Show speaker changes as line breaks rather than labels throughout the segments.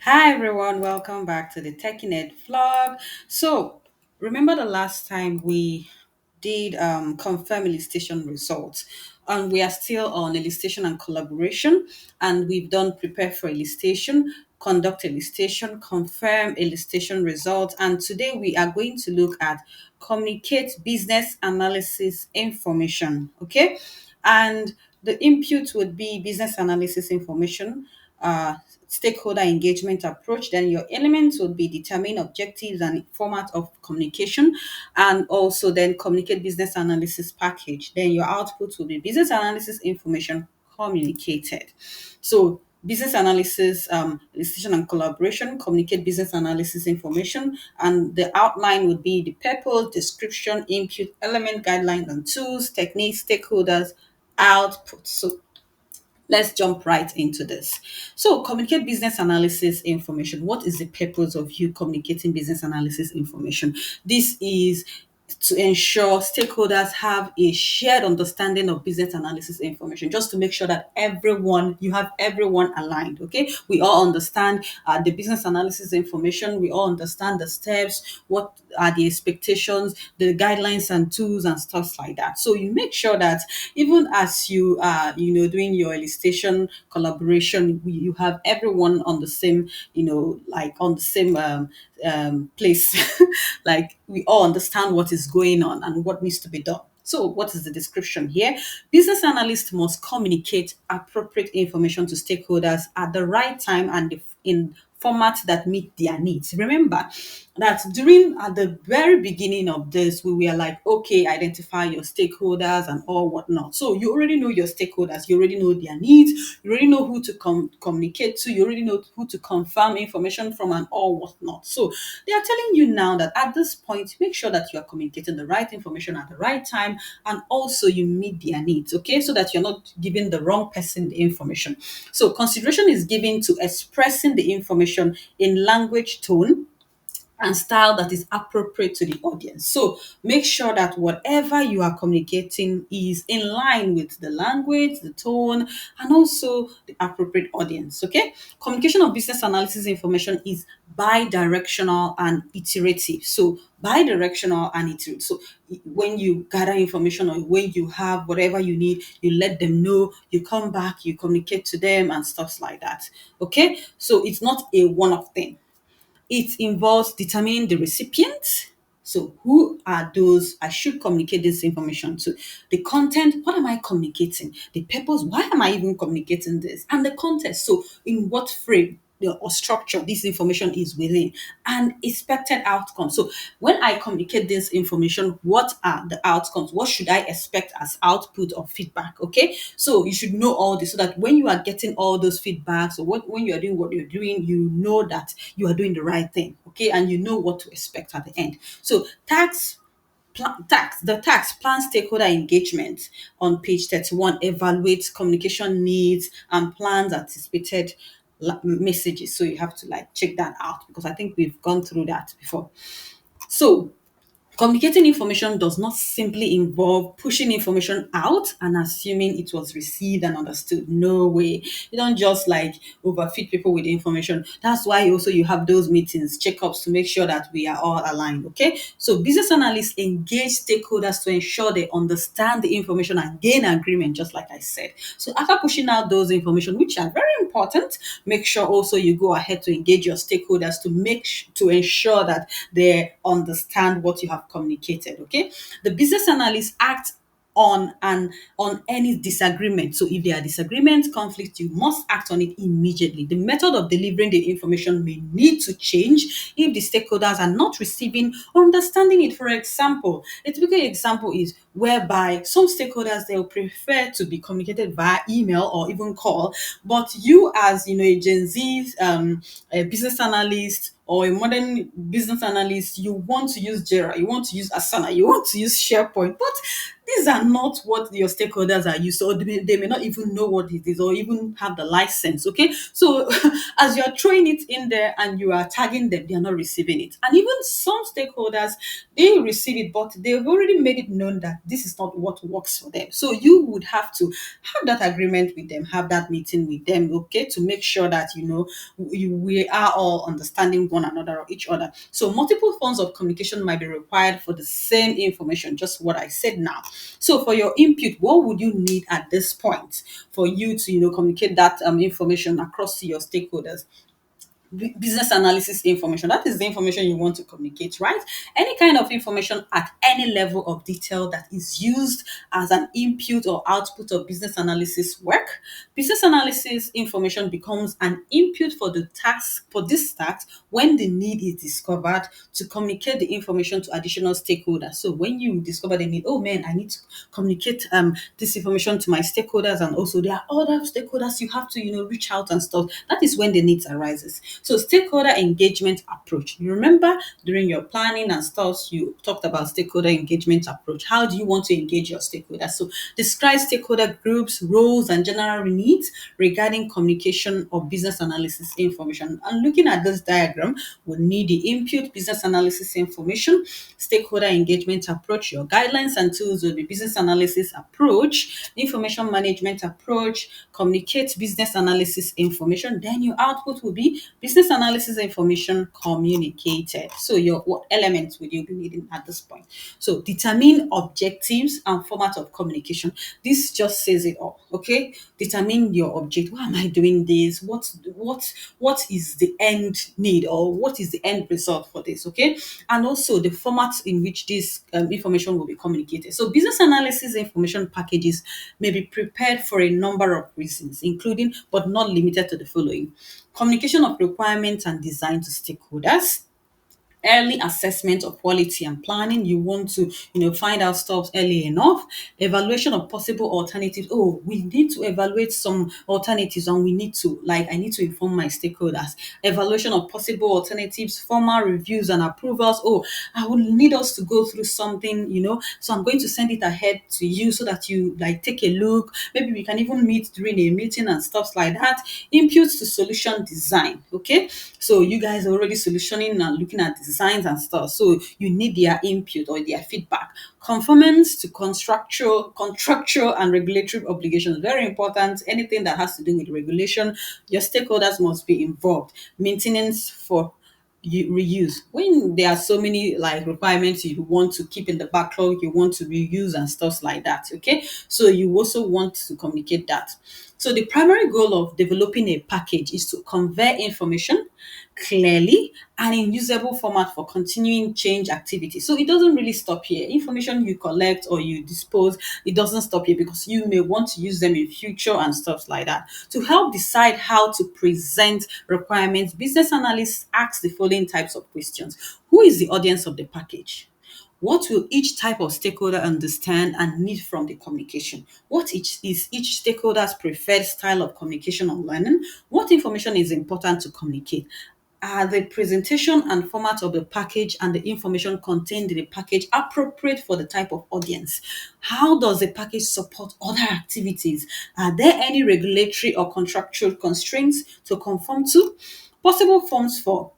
Hi everyone, welcome back to the TechNet vlog. So, remember the last time we did confirm elicitation results, and we are still on elicitation and collaboration, and we've done prepare for elicitation, conduct elicitation, confirm elicitation results, and today we are going to look at communicate business analysis information. Okay, and the input would be business analysis information, stakeholder engagement approach. Then your elements would be determine objectives and format of communication, and also then communicate business analysis package. Then your output will be business analysis information communicated. So business analysis, decision and collaboration, communicate business analysis information, and the outline would be the purpose, description, input, element, guidelines and tools, techniques, stakeholders, output. So let's jump right into this. So, communicate business analysis information. What is the purpose of you communicating business analysis information? This is to ensure stakeholders have a shared understanding of business analysis information, just to make sure that you have everyone aligned. Okay, we all understand the business analysis information, we all understand the steps, what are the expectations, the guidelines and tools and stuff like that. So you make sure that even as you are, doing your elicitation collaboration, you have everyone on the same, like on the same place. Like we all understand what is going on and what needs to be done. So, what is the description here? Business analysts must communicate appropriate information to stakeholders at the right time and in formats that meet their needs. Remember that during at the very beginning of this, we were like, okay, identify your stakeholders and all whatnot. So you already know your stakeholders, you already know their needs, you already know who to communicate to, you already know who to confirm information from and all whatnot. So they are telling you now that at this point, make sure that you are communicating the right information at the right time, and also you meet their needs, okay? So that you're not giving the wrong person the information. So consideration is given to expressing the information in language, tone, and style that is appropriate to the audience. So make sure that whatever you are communicating is in line with the language, the tone, and also the appropriate audience. Okay. Communication of business analysis information is bi-directional and iterative. So bi-directional and iterative. So when you gather information or when you have whatever you need, you let them know, you come back, you communicate to them and stuff like that. Okay. So it's not a one-off thing. It involves determining the recipient. So, who are those I should communicate this information to? The content, what am I communicating? The purpose, why am I even communicating this? And the context, so in what frame or structure this information is within, and expected outcomes. So, when I communicate this information, what are the outcomes? What should I expect as output or feedback? Okay, so you should know all this so that when you are getting all those feedbacks or when you are doing what you're doing, you know that you are doing the right thing. Okay, and you know what to expect at the end. So tax plan stakeholder engagement on page 31 evaluates communication needs and plans anticipated messages. So you have to like check that out because I think we've gone through that before. So communicating information does not simply involve pushing information out and assuming it was received and understood. No way. You don't just like overfeed people with information. That's why also you have those meetings, checkups to make sure that we are all aligned. Okay. So business analysts engage stakeholders to ensure they understand the information and gain agreement, just like I said. So after pushing out those information, which are very important, make sure also you go ahead to engage your stakeholders to to ensure that they understand what you have communicated. Okay, the business analyst acts on any disagreement. So if there are disagreements, conflict, you must act on it immediately. The method of delivering the information may need to change if the stakeholders are not receiving or understanding it. For example, a typical example is whereby some stakeholders they will prefer to be communicated via email or even call, but you as a Gen Z a business analyst or a modern business analyst, you want to use Jira, you want to use Asana, you want to use SharePoint, but these are not what your stakeholders are used to, or they may not even know what it is or even have the license. Okay, so as you're throwing it in there and you are tagging them, they are not receiving it. And even some stakeholders, they receive it, but they've already made it known that this is not what works for them. So you would have to have that agreement with them, have that meeting with them, okay, to make sure that we are all understanding one another or each other. So multiple forms of communication might be required for the same information, just what I said now. So for your input, what would you need at this point for you to communicate that information across to your stakeholders? Business analysis information. That is the information you want to communicate, right? Any kind of information at any level of detail that is used as an input or output of business analysis work. Business analysis information becomes an input for the task, for this task, when the need is discovered to communicate the information to additional stakeholders. So when you discover the need, oh man, I need to communicate this information to my stakeholders, and also there are other stakeholders you have to reach out and stuff. That is when the needs arises. So stakeholder engagement approach. You remember during your planning and stuff, you talked about stakeholder engagement approach. How do you want to engage your stakeholders? So describe stakeholder groups, roles, and general needs regarding communication of business analysis information. And looking at this diagram, we need the input business analysis information, stakeholder engagement approach. Your guidelines and tools will be business analysis approach, information management approach, communicate business analysis information. Then your output will be business analysis information communicated. So what elements would you be needing at this point? So determine objectives and format of communication. This just says it all. Okay, determine your objective. Why am I doing this? What is the end need, or what is the end result for this? Okay, and also the format in which this information will be communicated. So business analysis information packages may be prepared for a number of reasons, including but not limited to the following: communication of requirements and design to stakeholders, early assessment of quality and planning. You want to find out stuff early enough. Evaluation of possible alternatives. Oh, we need to evaluate some alternatives, and we need to, like, I need to inform my stakeholders. Evaluation of possible alternatives, formal reviews and approvals. Oh, I would need us to go through something, so I'm going to send it ahead to you so that you like take a look. Maybe we can even meet during a meeting and stuff like that. Inputs to solution design. Okay, so you guys are already solutioning and looking at designs and stuff. So you need their input or their feedback. Conformance to contractual and regulatory obligations. Very important. Anything that has to do with regulation, your stakeholders must be involved. Maintenance for reuse. When there are so many like requirements you want to keep in the backlog, you want to reuse and stuff like that. Okay, so you also want to communicate that. So the primary goal of developing a package is to convey information clearly and in usable format for continuing change activity. So it doesn't really stop here. Information you collect or you dispose, it doesn't stop here, because you may want to use them in future and stuff like that. To help decide how to present requirements, business analysts ask the following types of questions. Who is the audience of the package? What will each type of stakeholder understand and need from the communication? What is each stakeholder's preferred style of communication or learning? What information is important to communicate? Are the presentation and format of the package and the information contained in the package appropriate for the type of audience? How does the package support other activities? Are there any regulatory or contractual constraints to conform to? Possible forms for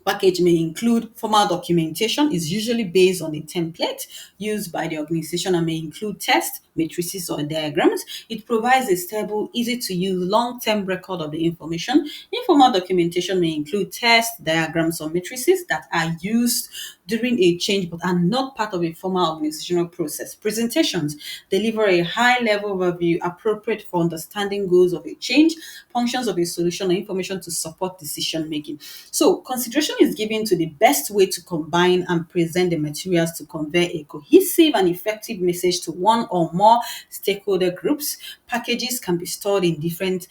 package may include formal documentation, is usually based on a template used by the organization, and may include tests, matrices, or diagrams. It provides a stable, easy to use, long-term record of the information. Informal documentation may include tests, diagrams, or matrices that are used during a change but are not part of a formal organizational process. Presentations deliver a high-level overview appropriate for understanding goals of a change, functions of a solution, or information to support decision making. So consideration is given to the best way to combine and present the materials to convey a cohesive and effective message to one or more stakeholder groups. Packages can be stored in different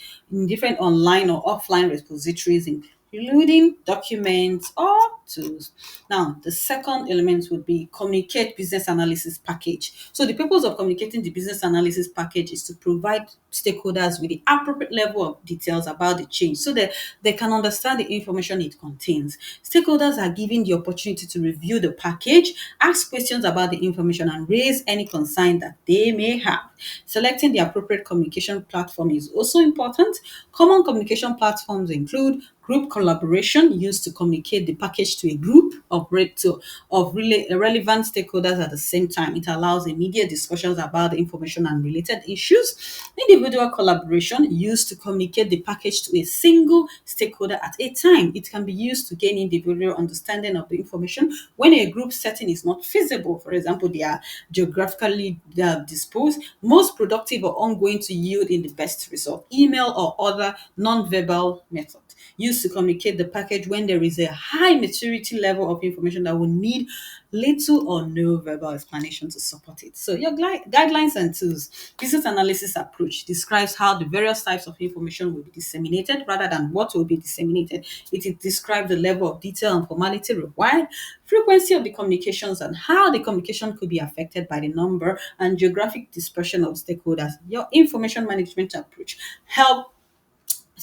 online or offline repositories, including documents or tools. Now, the second element would be communicate business analysis package. So the purpose of communicating the business analysis package is to provide stakeholders with the appropriate level of details about the change so that they can understand the information it contains. Stakeholders are given the opportunity to review the package, ask questions about the information, and raise any concern that they may have. Selecting the appropriate communication platform is also important. Common communication platforms include group collaboration, used to communicate the package to a group of relevant stakeholders at the same time. It allows immediate discussions about the information and related issues. Individual collaboration, used to communicate the package to a single stakeholder at a time. It can be used to gain individual understanding of the information when a group setting is not feasible. For example, they are geographically disposed, most productive or ongoing to yield in the best result. Email or other non-verbal method, used to communicate the package when there is a high maturity level of information that will need little or no verbal explanation to support it. So your guidelines and tools. Business analysis approach describes how the various types of information will be disseminated rather than what will be disseminated. It describes the level of detail and formality required, frequency of the communications, and how the communication could be affected by the number and geographic dispersion of stakeholders. Your information management approach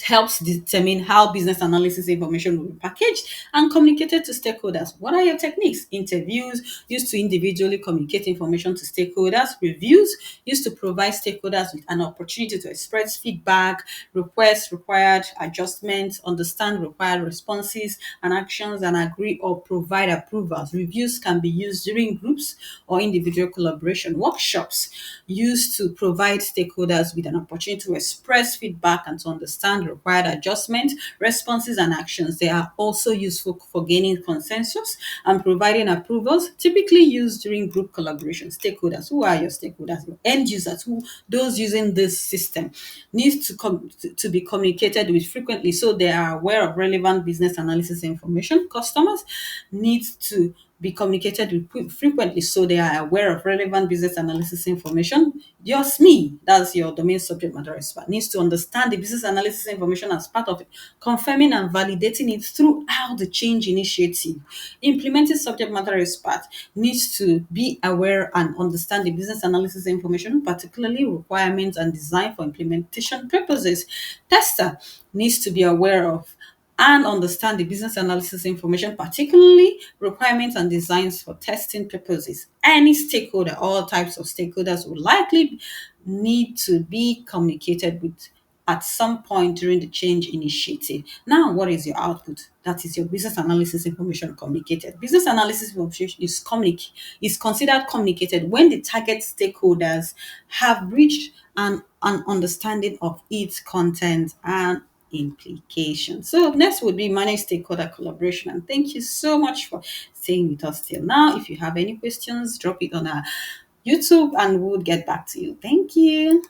helps determine how business analysis information will be packaged and communicated to stakeholders. What are your techniques? Interviews, used to individually communicate information to stakeholders. Reviews, used to provide stakeholders with an opportunity to express feedback, request required adjustments, understand required responses and actions, and agree or provide approvals. Reviews can be used during groups or individual collaboration. Workshops, used to provide stakeholders with an opportunity to express feedback and to understand required adjustment, responses, and actions. They are also useful for gaining consensus and providing approvals, typically used during group collaboration. Stakeholders, who are your stakeholders? Your end users, who those using this system, needs to be communicated with frequently so they are aware of relevant business analysis information. Customers need to be communicated with frequently so they are aware of relevant business analysis information. Your SME, that's your domain subject matter expert, needs to understand the business analysis information as part of it, confirming and validating it throughout the change initiative. Implementing subject matter expert needs to be aware and understand the business analysis information, particularly requirements and design for implementation purposes. Tester needs to be aware of and understand the business analysis information, particularly requirements and designs for testing purposes. Any stakeholder, all types of stakeholders will likely need to be communicated with at some point during the change initiative. Now, what is your output? That is your business analysis information communicated. Business analysis information is considered communicated when the target stakeholders have reached an understanding of its content and implication. So next would be manage stakeholder collaboration. And thank you so much for staying with us till now. If you have any questions, drop it on our YouTube and we'll get back to you. Thank you.